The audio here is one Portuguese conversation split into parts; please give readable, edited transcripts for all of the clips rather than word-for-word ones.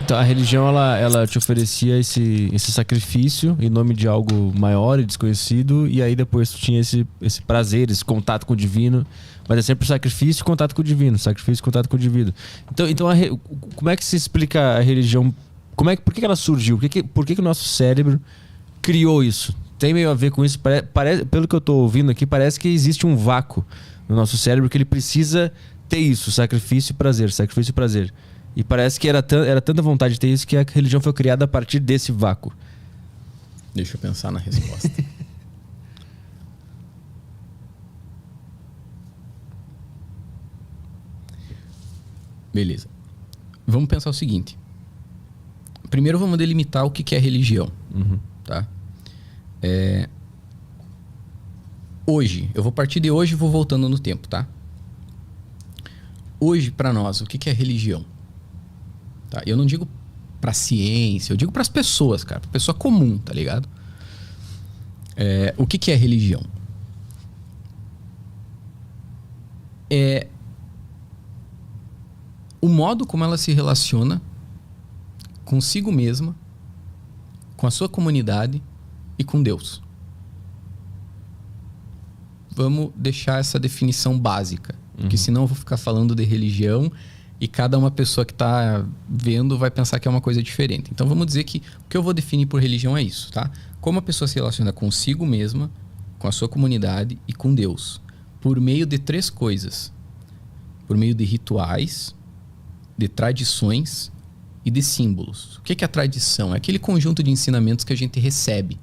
Então a religião ela te oferecia esse sacrifício em nome de algo maior e desconhecido, e aí depois tu tinha esse prazer, esse contato com o divino. Mas é sempre sacrifício e contato com o divino, sacrifício e contato com o divino. Então como é que se explica a religião? Por que ela surgiu? Por que o nosso cérebro criou isso? Tem meio a ver com isso? Pelo que eu estou ouvindo aqui, parece que existe um vácuo no nosso cérebro que ele precisa ter isso, sacrifício e prazer, sacrifício e prazer. E parece que era tanta vontade de ter isso que a religião foi criada a partir desse vácuo. Deixa eu pensar na resposta. Beleza. Vamos pensar o seguinte. Primeiro vamos delimitar o que é religião. Uhum. Tá? Hoje, eu vou partir de hoje e vou voltando no tempo, tá? Hoje, para nós, o que é religião? Tá? Eu não digo pra ciência, eu digo pras pessoas, cara. Pra pessoa comum, tá ligado? O que é religião? É o modo como ela se relaciona consigo mesma, com a sua comunidade e com Deus. Vamos deixar essa definição básica, porque senão eu vou ficar falando de religião e cada uma pessoa que está vendo vai pensar que é uma coisa diferente. Então vamos dizer que o que eu vou definir por religião é isso, tá? Como a pessoa se relaciona consigo mesma, com a sua comunidade e com Deus, por meio de 3 coisas. Por meio de rituais, de tradições e de símbolos. O que é a tradição? É aquele conjunto de ensinamentos que a gente recebe,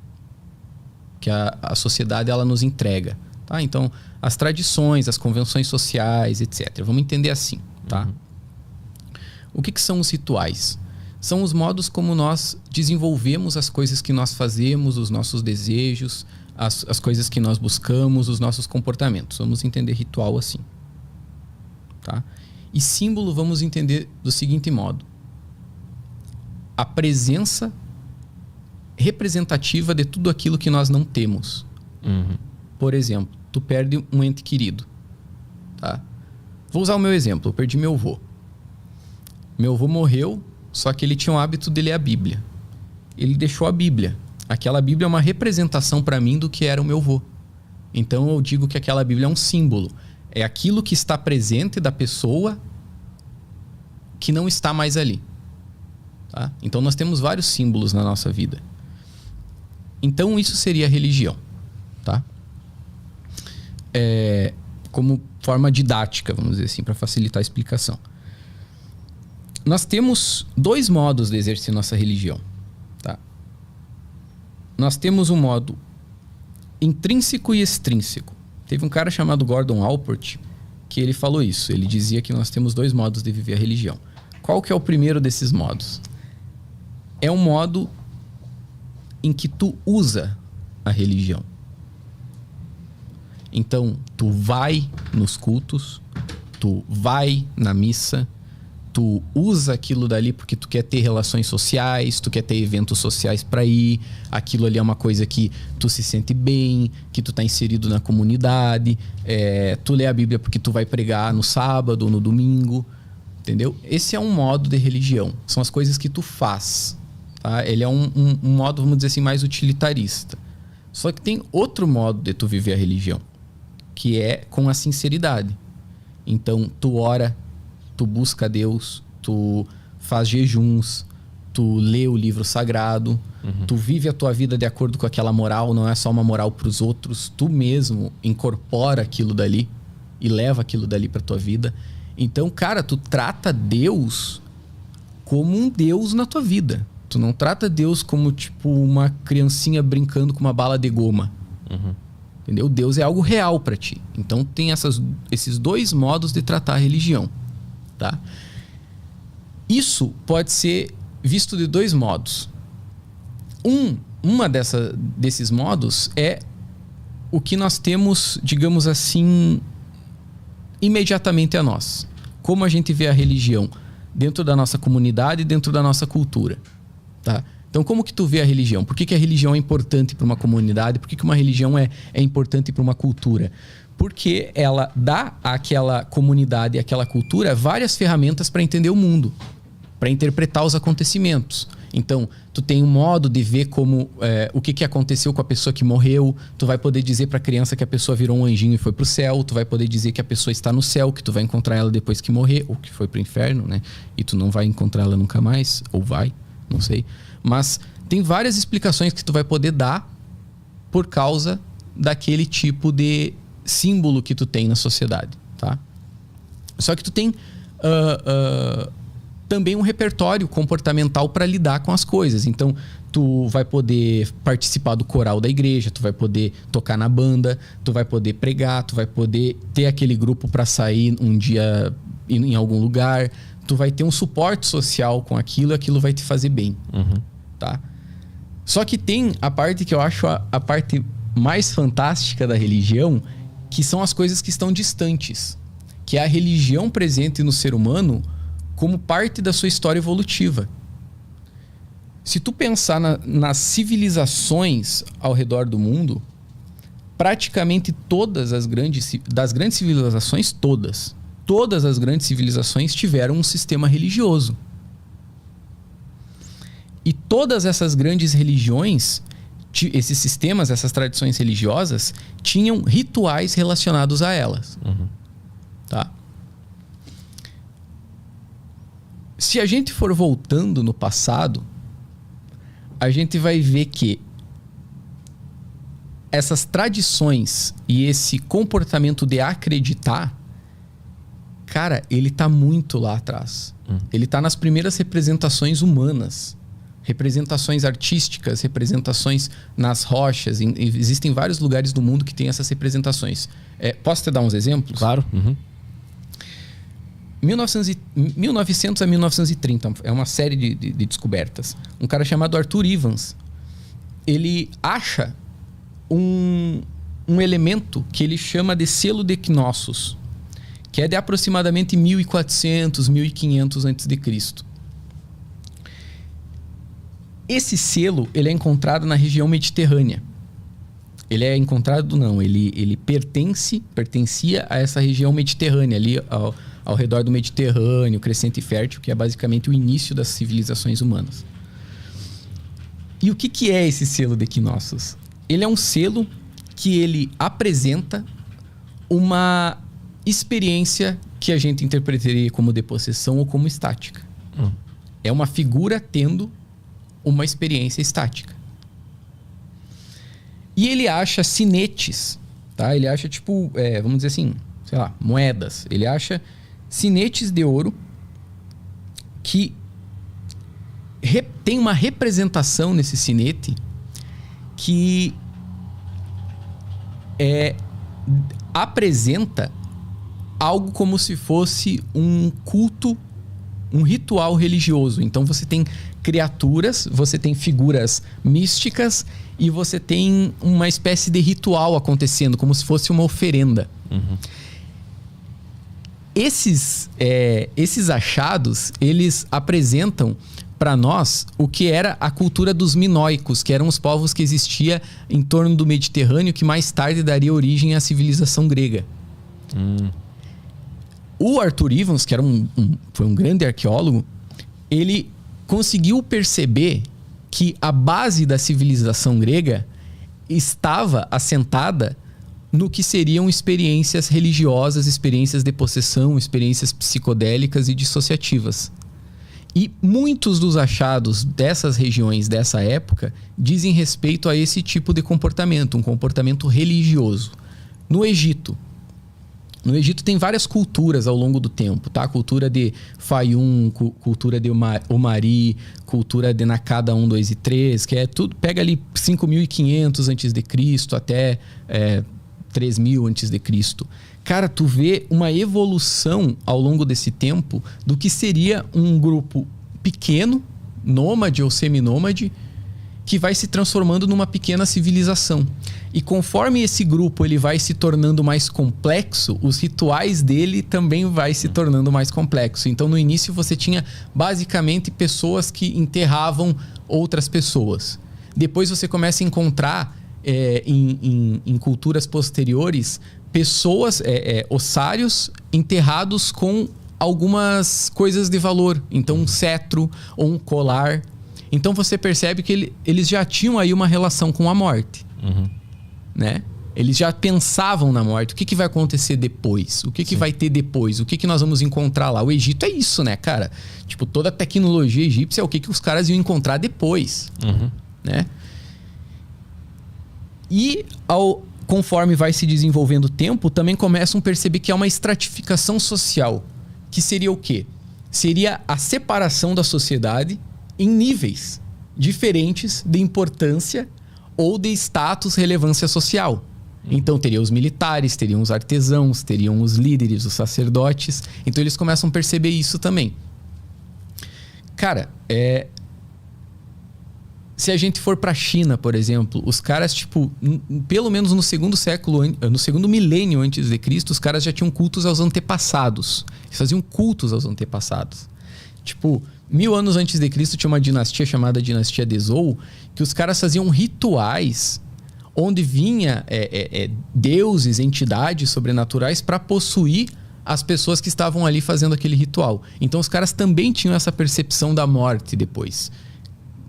que a sociedade ela nos entrega. Tá? Então, as tradições, as convenções sociais, etc. Vamos entender assim. Tá? O que são os rituais? São os modos como nós desenvolvemos as coisas que nós fazemos, os nossos desejos, as coisas que nós buscamos, os nossos comportamentos. Vamos entender ritual assim. Tá? E símbolo vamos entender do seguinte modo. A presença representativa de tudo aquilo que nós não temos. Por exemplo, tu perde um ente querido. Tá? Vou usar o meu exemplo. Eu perdi meu avô. Meu avô morreu, só que ele tinha o hábito de ler a Bíblia. Ele deixou a Bíblia. Aquela Bíblia é uma representação para mim do que era o meu avô. Então eu digo que aquela Bíblia é um símbolo. É aquilo que está presente da pessoa que não está mais ali. Tá? Então nós temos vários símbolos na nossa vida. Então isso seria religião. Tá? Como forma didática, vamos dizer assim, para facilitar a explicação. Nós temos 2 modos de exercer nossa religião. Tá? Nós temos um modo intrínseco e extrínseco. Teve um cara chamado Gordon Allport que ele falou isso. Ele dizia que nós temos 2 modos de viver a religião. Qual que é o primeiro desses modos? É um modo em que tu usa a religião. Então, tu vai nos cultos, tu vai na missa, tu usa aquilo dali porque tu quer ter relações sociais, tu quer ter eventos sociais para ir, aquilo ali é uma coisa que tu se sente bem, que tu tá inserido na comunidade, tu lê a Bíblia porque tu vai pregar no sábado ou no domingo, entendeu? Esse é um modo de religião, são as coisas que tu faz, tá? Ele é um modo, vamos dizer assim, mais utilitarista. Só que tem outro modo de tu viver a religião, que é com a sinceridade. Então, tu ora, tu busca Deus, tu faz jejuns, tu lê o livro sagrado, tu vive a tua vida de acordo com aquela moral, não é só uma moral para os outros, tu mesmo incorpora aquilo dali e leva aquilo dali para tua vida. Então, cara, tu trata Deus como um Deus na tua vida. Tu não trata Deus como tipo uma criancinha brincando com uma bala de goma. Entendeu? Deus é algo real para ti. Então tem esses 2 modos de tratar a religião. Tá? Isso pode ser visto de 2 modos. Uma desses modos é o que nós temos, digamos assim, imediatamente a nós. Como a gente vê a religião dentro da nossa comunidade e dentro da nossa cultura. Tá? Então, como que tu vê a religião? Por que a religião é importante para uma comunidade? Por que uma religião é importante para uma cultura? Porque ela dá àquela comunidade e àquela cultura várias ferramentas para entender o mundo. para interpretar os acontecimentos. Então, tu tem um modo de ver como o que aconteceu com a pessoa que morreu. Tu vai poder dizer para a criança que a pessoa virou um anjinho e foi pro céu. Tu vai poder dizer que a pessoa está no céu, que tu vai encontrar ela depois que morrer, ou que foi pro inferno, né? E tu não vai encontrar ela nunca mais, ou vai, não sei. Mas tem várias explicações que tu vai poder dar por causa daquele tipo de símbolo que tu tem na sociedade, tá? Só que tu tem também um repertório comportamental para lidar com as coisas. Então, tu vai poder participar do coral da igreja, tu vai poder tocar na banda, tu vai poder pregar, tu vai poder ter aquele grupo para sair um dia em algum lugar, tu vai ter um suporte social com aquilo e aquilo vai te fazer bem, tá? Só que tem a parte que eu acho a parte mais fantástica da religião, que são as coisas que estão distantes, que é a religião presente no ser humano como parte da sua história evolutiva. Se tu pensar nas civilizações ao redor do mundo, praticamente todas as grandes civilizações, todas as grandes civilizações tiveram um sistema religioso. E todas essas grandes religiões, esses sistemas, essas tradições religiosas, tinham rituais relacionados a elas. Tá? Se a gente for voltando no passado, a gente vai ver que essas tradições e esse comportamento de acreditar, cara, ele tá muito lá atrás. Ele tá nas primeiras representações humanas, representações artísticas, representações nas rochas. Existem vários lugares do mundo que tem essas representações. Posso te dar uns exemplos? Claro. 1900 a 1930 é uma série de descobertas. Um cara chamado Arthur Evans, ele acha um elemento que ele chama de selo de Knossos, que é de aproximadamente 1400, 1500 a.C. Esse selo, ele é encontrado na região mediterrânea. Ele é encontrado, não, ele pertencia a essa região mediterrânea, ali ao redor do Mediterrâneo, Crescente Fértil, que é basicamente o início das civilizações humanas. E o que é esse selo de Knossos? Ele é um selo que ele apresenta uma experiência que a gente interpretaria como de possessão ou como estática. É uma figura tendo uma experiência estática. E ele acha sinetes, tá? Ele acha, tipo, vamos dizer assim, sei lá, moedas. Ele acha sinetes de ouro que tem uma representação nesse sinete que apresenta algo como se fosse um culto, um ritual religioso. Então você tem criaturas, você tem figuras místicas e você tem uma espécie de ritual acontecendo, como se fosse uma oferenda. Esses achados, eles apresentam para nós o que era a cultura dos minoicos, que eram os povos que existiam em torno do Mediterrâneo, que mais tarde daria origem à civilização grega. O Arthur Evans, que era foi um grande arqueólogo, ele conseguiu perceber que a base da civilização grega estava assentada no que seriam experiências religiosas, experiências de possessão, experiências psicodélicas e dissociativas. E muitos dos achados dessas regiões, dessa época, dizem respeito a esse tipo de comportamento, um comportamento religioso. No Egito tem várias culturas ao longo do tempo, tá? Cultura de Fayum, cultura de Omari, cultura de Nakada 1, 2 e 3, que é tudo, pega ali 5.500 a.C. até 3.000 a.C. Cara, tu vê uma evolução ao longo desse tempo do que seria um grupo pequeno, nômade ou seminômade, que vai se transformando numa pequena civilização. E conforme esse grupo ele vai se tornando mais complexo, os rituais dele também vai se tornando mais complexo. Então, no início, você tinha basicamente pessoas que enterravam outras pessoas. Depois você começa a encontrar em culturas posteriores pessoas, ossários enterrados com algumas coisas de valor. Então, um cetro ou um colar. Então, você percebe que eles já tinham aí uma relação com a morte. Né? Eles já pensavam na morte. O que vai acontecer depois? O que vai ter depois? O que nós vamos encontrar lá? O Egito é isso, né, cara? Tipo, toda a tecnologia egípcia é o que os caras iam encontrar depois. Né? E conforme vai se desenvolvendo o tempo, também começam a perceber que há uma estratificação social. Que seria o quê? Seria a separação da sociedade em níveis diferentes de importância ou de status, relevância social. Então, teriam os militares, teriam os artesãos, teriam os líderes, os sacerdotes. Então, eles começam a perceber isso também. Cara, se a gente for para a China, por exemplo, os caras, tipo, pelo menos no segundo século, no segundo milênio antes de Cristo, os caras já tinham cultos aos antepassados. Eles faziam cultos aos antepassados. Tipo, 1000 anos antes de Cristo tinha uma dinastia chamada dinastia de Zhou, que os caras faziam rituais onde vinha deuses, entidades sobrenaturais para possuir as pessoas que estavam ali fazendo aquele ritual. Então os caras também tinham essa percepção da morte depois.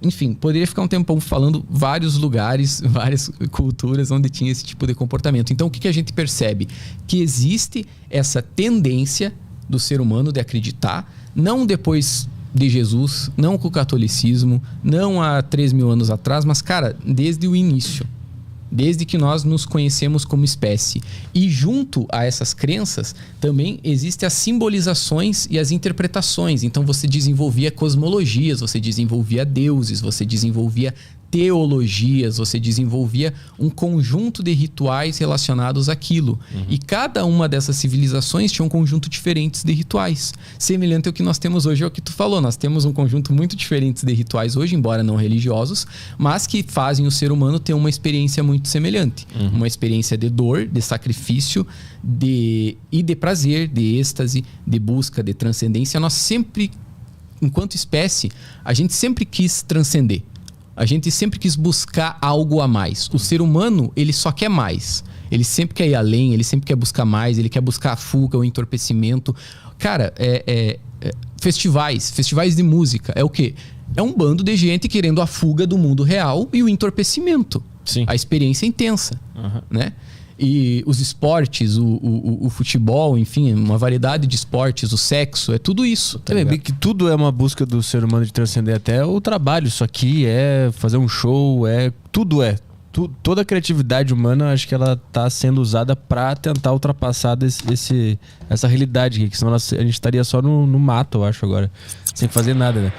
Enfim, poderia ficar um tempão falando vários lugares, várias culturas onde tinha esse tipo de comportamento. Então o que a gente percebe? Que existe essa tendência do ser humano de acreditar, não depois de Jesus, não com o catolicismo, não há 3.000 anos atrás, mas, cara, desde o início. Desde que nós nos conhecemos como espécie. E junto a essas crenças, também existem as simbolizações e as interpretações. Então você desenvolvia cosmologias, você desenvolvia deuses, você desenvolvia teologias, você desenvolvia um conjunto de rituais relacionados àquilo. E cada uma dessas civilizações tinha um conjunto diferente de rituais. Semelhante ao que nós temos hoje, é o que tu falou. Nós temos um conjunto muito diferente de rituais hoje, embora não religiosos, mas que fazem o ser humano ter uma experiência muito semelhante. Uma experiência de dor, de sacrifício, e de prazer, de êxtase, de busca, de transcendência. Nós sempre, enquanto espécie, a gente sempre quis transcender. A gente sempre quis buscar algo a mais. O ser humano, ele só quer mais. Ele sempre quer ir além, ele sempre quer buscar mais, ele quer buscar a fuga, o entorpecimento. Cara, festivais de música, é o quê? É um bando de gente querendo a fuga do mundo real e o entorpecimento. Sim. A experiência intensa, né? E os esportes, o futebol, enfim, uma variedade de esportes, o sexo, é tudo isso. Tá ligado? Que tudo é uma busca do ser humano de transcender até o trabalho. Isso aqui é fazer um show, tudo é. Toda a criatividade humana, acho que ela tá sendo usada para tentar ultrapassar essa realidade aqui. Que senão a gente estaria só no mato, eu acho, agora. Sem fazer nada, né?